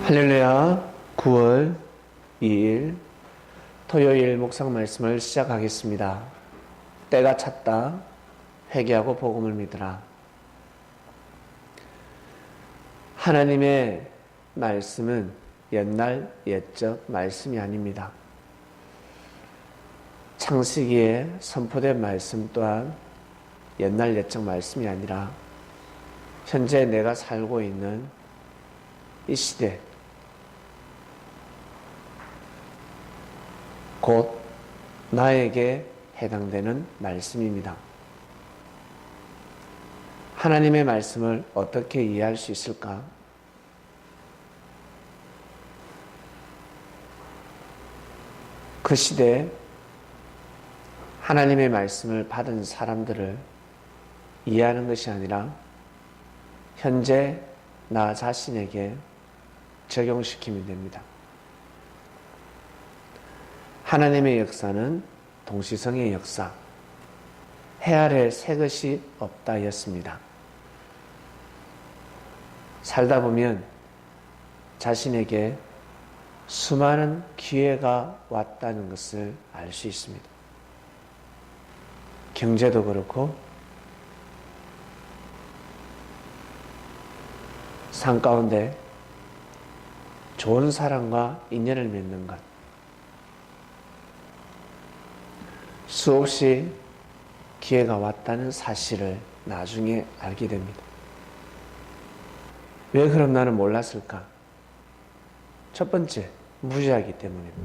할렐루야. 9월 2일 토요일 묵상 말씀을 시작하겠습니다. 때가 찼다. 회개하고 복음을 믿으라. 하나님의 말씀은 옛날 옛적 말씀이 아닙니다. 창세기에 선포된 말씀 또한 옛날 옛적 말씀이 아니라 현재 내가 살고 있는 이 시대, 곧 나에게 해당되는 말씀입니다. 하나님의 말씀을 어떻게 이해할 수 있을까? 그 시대에 하나님의 말씀을 받은 사람들을 이해하는 것이 아니라 현재 나 자신에게 적용시키면 됩니다. 하나님의 역사는 동시성의 역사, 해 아래 새 것이 없다였습니다. 살다 보면 자신에게 수많은 기회가 왔다는 것을 알 수 있습니다. 경제도 그렇고 삶 가운데 좋은 사람과 인연을 맺는 것, 수없이 기회가 왔다는 사실을 나중에 알게 됩니다. 왜 그럼 나는 몰랐을까? 첫 번째, 무지하기 때문입니다.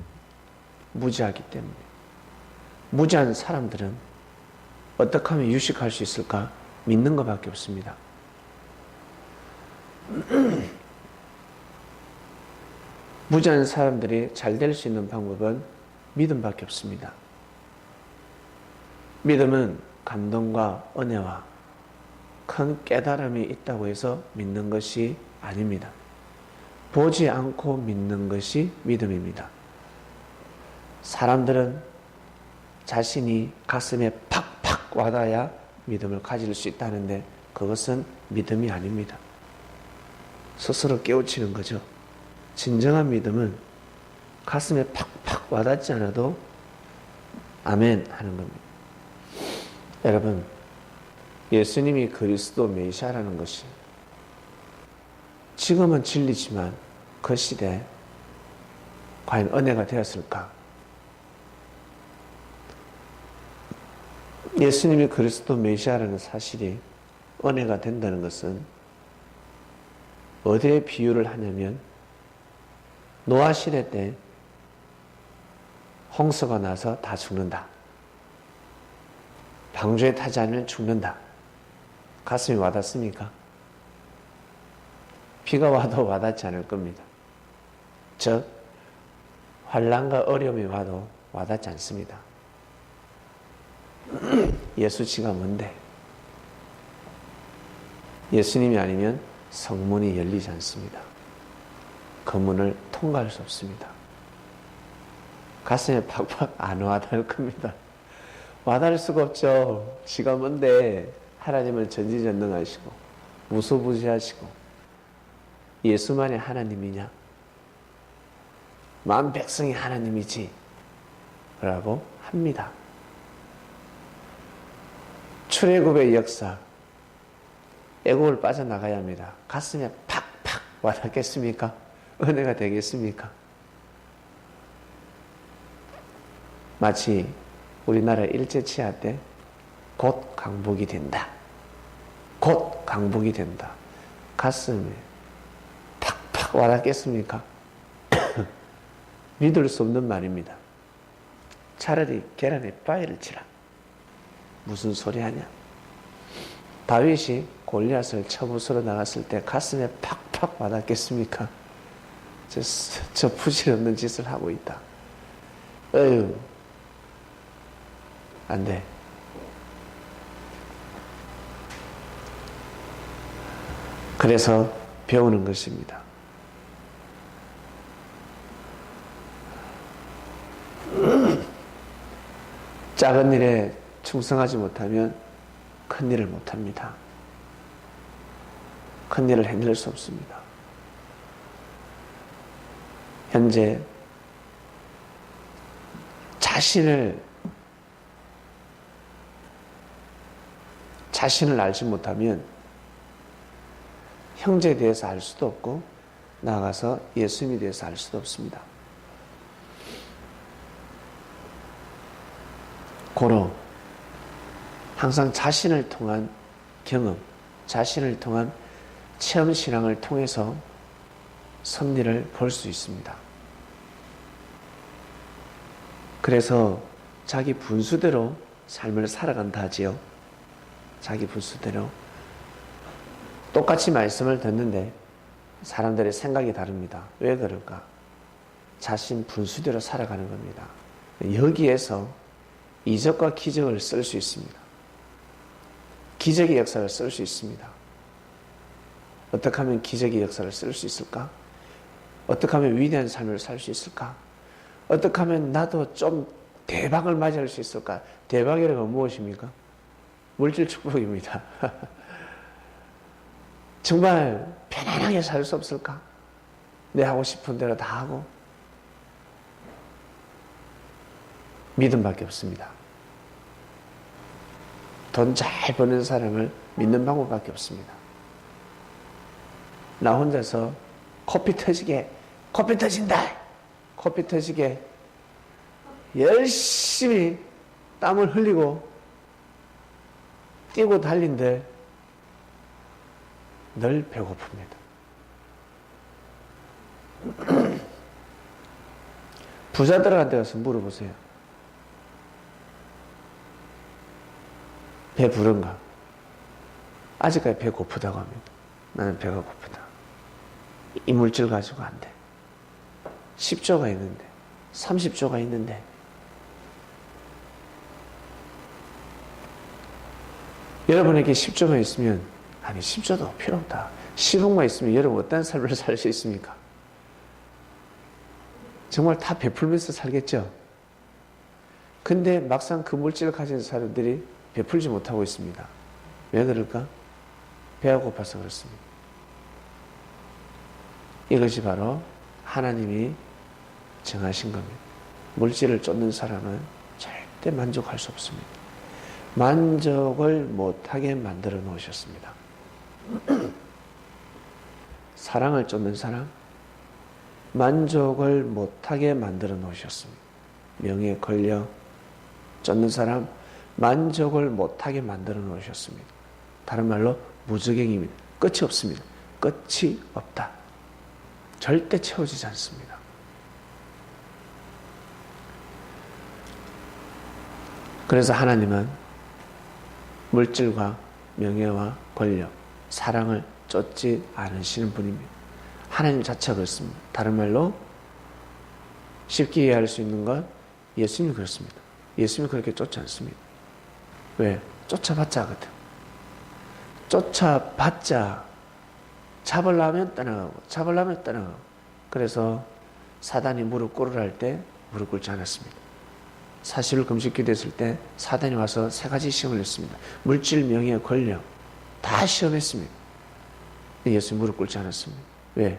무지하기 때문에. 무지한 사람들은 어떻게 하면 유식할 수 있을까? 믿는 것밖에 없습니다. 무지한 사람들이 잘 될 수 있는 방법은 믿음밖에 없습니다. 믿음은 감동과 은혜와 큰 깨달음이 있다고 해서 믿는 것이 아닙니다. 보지 않고 믿는 것이 믿음입니다. 사람들은 자신이 가슴에 팍팍 와닿아야 믿음을 가질 수 있다는데 그것은 믿음이 아닙니다. 스스로 깨우치는 거죠. 진정한 믿음은 가슴에 팍팍 와닿지 않아도 아멘 하는 겁니다. 여러분, 예수님이 그리스도 메시아라는 것이 지금은 진리지만 그 시대에 과연 은혜가 되었을까? 예수님이 그리스도 메시아라는 사실이 은혜가 된다는 것은 어디에 비유를 하냐면 노아 시대 때 홍수가 나서 다 죽는다. 방주에 타지 않으면 죽는다. 가슴이 와닿습니까? 비가 와도 와닿지 않을 겁니다. 즉 환난과 어려움이 와도 와닿지 않습니다. 예수지가 뭔데? 예수님이 아니면 성문이 열리지 않습니다. 그 문을 통과할 수 없습니다. 가슴에 팍팍 안 와닿을 겁니다. 와닿을 수가 없죠. 지가 뭔데 하나님은 전지전능하시고 무소부지하시고 예수만이 하나님이냐? 만 백성이 하나님이지 라고 합니다. 출애굽의 역사, 애굽을 빠져나가야 합니다. 가슴에 팍팍 와닿겠습니까? 은혜가 되겠습니까? 마치 우리나라 일제치하 때 곧 강복이 된다. 곧 강복이 된다. 가슴에 팍팍 와닿겠습니까? 믿을 수 없는 말입니다. 차라리 계란에 빠이를 치라. 무슨 소리 하냐? 다윗이 골리앗을 쳐부수러 나갔을 때 가슴에 팍팍 와닿겠습니까? 저 부질없는 짓을 하고 있다. 어휴, 안 돼. 그래서 배우는 것입니다. 작은 일에 충성하지 못하면 큰 일을 못합니다. 큰 일을 해낼 수 없습니다. 현재 자신을 알지 못하면 형제에 대해서 알 수도 없고 나아가서 예수님에 대해서 알 수도 없습니다. 고로 항상 자신을 통한 경험, 자신을 통한 체험신앙을 통해서 섭리를 볼 수 있습니다. 그래서 자기 분수대로 삶을 살아간다 하지요. 자기 분수대로. 똑같이 말씀을 듣는데 사람들의 생각이 다릅니다. 왜 그럴까? 자신 분수대로 살아가는 겁니다. 여기에서 이적과 기적을 쓸 수 있습니다. 기적의 역사를 쓸 수 있습니다. 어떻게 하면 기적의 역사를 쓸 수 있을까? 어떻게 하면 위대한 삶을 살 수 있을까? 어떻게 하면 나도 좀 대박을 맞이할 수 있을까? 대박이라는 건 무엇입니까? 물질 축복입니다. 정말 편안하게 살 수 없을까? 내 하고 싶은 대로 다 하고 믿음밖에 없습니다. 돈 잘 버는 사람을 믿는 방법밖에 없습니다. 나 혼자서 코피 터지게 열심히 땀을 흘리고 뛰고 달린들 늘 배고픕니다. 부자들한테 가서 물어보세요. 배 부른가? 아직까지 배 고프다고 합니다. 나는 배가 고프다. 이 물질 가지고 안 돼. 10조가 있는데, 30조가 있는데, 여러분에게 10조만 있으면, 아니 10조도 필요 없다. 10억만 있으면 여러분 어떤 삶을 살 수 있습니까? 정말 다 베풀면서 살겠죠? 근데 막상 그 물질을 가진 사람들이 베풀지 못하고 있습니다. 왜 그럴까? 배가 고파서 그렇습니다. 이것이 바로 하나님이 정하신 겁니다. 물질을 쫓는 사람은 절대 만족할 수 없습니다. 만족을 못하게 만들어 놓으셨습니다. 사랑을 쫓는 사람, 만족을 못하게 만들어 놓으셨습니다. 명예, 권력 쫓는 사람, 만족을 못하게 만들어 놓으셨습니다. 다른 말로 무저갱입니다. 끝이 없습니다. 끝이 없다. 절대 채워지지 않습니다. 그래서 하나님은 물질과 명예와 권력, 사랑을 쫓지 않으시는 분입니다. 하나님 자체가 그렇습니다. 다른 말로 쉽게 이해할 수 있는 건 예수님이 그렇습니다. 예수님이 그렇게 쫓지 않습니다. 왜? 쫓아봤자 하거든. 쫓아봤자 잡으려면 떠나가고 그래서 사단이 무릎 꿇으라 할 때 무릎 꿇지 않았습니다. 40일 금식 기도했을 때 사단이 와서 3가지 시험을 했습니다. 물질, 명예, 권력 다 시험했습니다. 예수님 무릎 꿇지 않았습니다. 왜?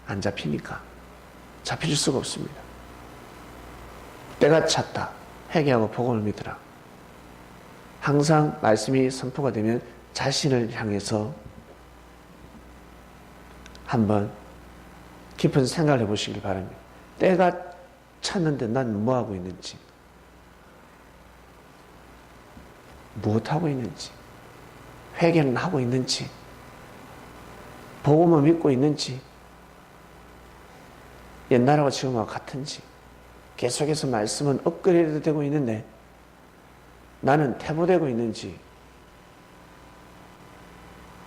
안 잡히니까. 잡힐 수가 없습니다. 때가 찼다. 회개하고 복음을 믿으라. 항상 말씀이 선포가 되면 자신을 향해서 한번 깊은 생각을 해보시길 바랍니다. 때가 찼는데 난 뭐하고 있는지, 무엇하고 있는지, 회개는 하고 있는지, 복음을 믿고 있는지, 옛날하고 지금하고 같은지, 계속해서 말씀은 업그레이드 되고 있는데 나는 퇴보되고 있는지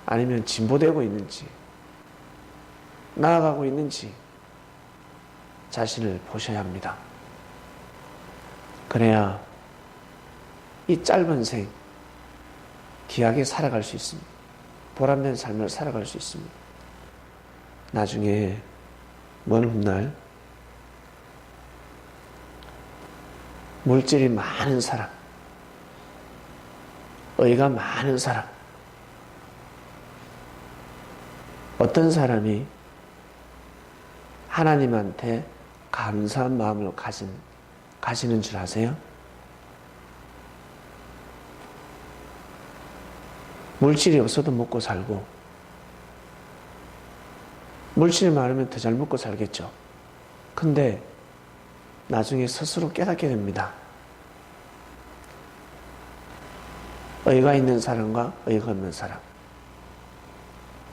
아니면 진보되고 있는지 나아가고 있는지 자신을 보셔야 합니다. 그래야 이 짧은 생 귀하게 살아갈 수 있습니다. 보람된 삶을 살아갈 수 있습니다. 나중에 먼 훗날 물질이 많은 사람, 의가 많은 사람, 어떤 사람이 하나님한테 감사한 마음을 가지는 줄 아세요? 물질이 없어도 먹고 살고, 물질이 많으면 더 잘 먹고 살겠죠. 근데 나중에 스스로 깨닫게 됩니다. 의가 있는 사람과 의가 없는 사람.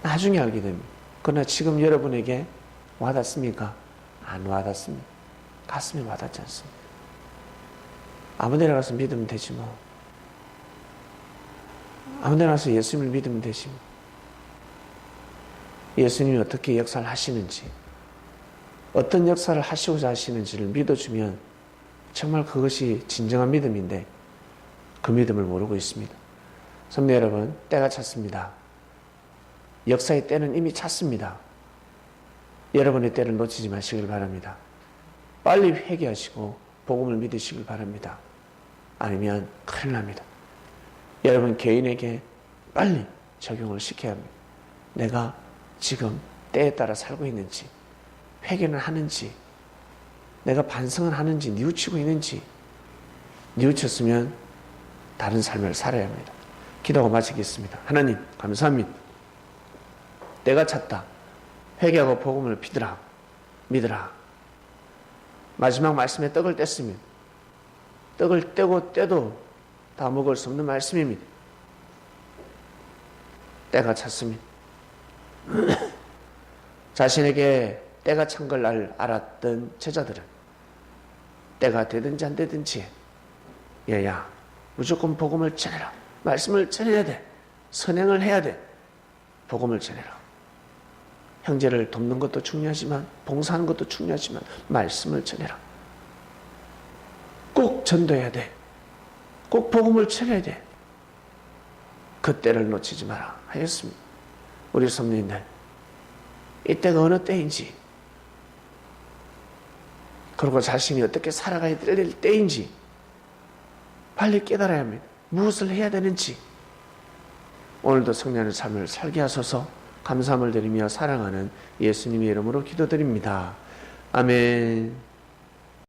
나중에 알게 됩니다. 그러나 지금 여러분에게 와닿습니까? 안 와닿습니다. 가슴에 와닿지 않습니다. 아무 데나 가서 믿으면 되지 뭐. 아무 데나 가서 예수님을 믿으면 되지 뭐. 예수님이 어떻게 역사를 하시는지, 어떤 역사를 하시고자 하시는지를 믿어주면 정말 그것이 진정한 믿음인데 그 믿음을 모르고 있습니다. 성도 여러분, 때가 찼습니다. 역사의 때는 이미 찼습니다. 여러분의 때를 놓치지 마시길 바랍니다. 빨리 회개하시고 복음을 믿으시길 바랍니다. 아니면 큰일 납니다. 여러분 개인에게 빨리 적용을 시켜야 합니다. 내가 지금 때에 따라 살고 있는지, 회개는 하는지, 내가 반성을 하는지, 뉘우치고 있는지, 뉘우쳤으면 다른 삶을 살아야 합니다. 기도하고 마치겠습니다. 하나님 감사합니다. 때가 찼다. 회개하고 복음을 믿으라. 마지막 말씀에 떡을 뗐으면 떡을 떼고 떼도 다 먹을 수 없는 말씀입니다. 때가 찼습니다. 자신에게 때가 찬 걸 알았던 제자들은 때가 되든지 안 되든지 얘야 무조건 복음을 전해라. 말씀을 전해야 돼. 선행을 해야 돼. 복음을 전해라. 형제를 돕는 것도 중요하지만 봉사하는 것도 중요하지만 말씀을 전해라. 꼭 전도해야 돼. 꼭 복음을 전해야 돼. 그 때를 놓치지 마라 하였습니다. 우리 성도님들, 이때가 어느 때인지, 그리고 자신이 어떻게 살아가야 될 때인지 빨리 깨달아야 합니다. 무엇을 해야 되는지. 오늘도 성령의 삶을 살게 하소서. 감사함을 드리며 사랑하는 예수님의 이름으로 기도드립니다. 아멘.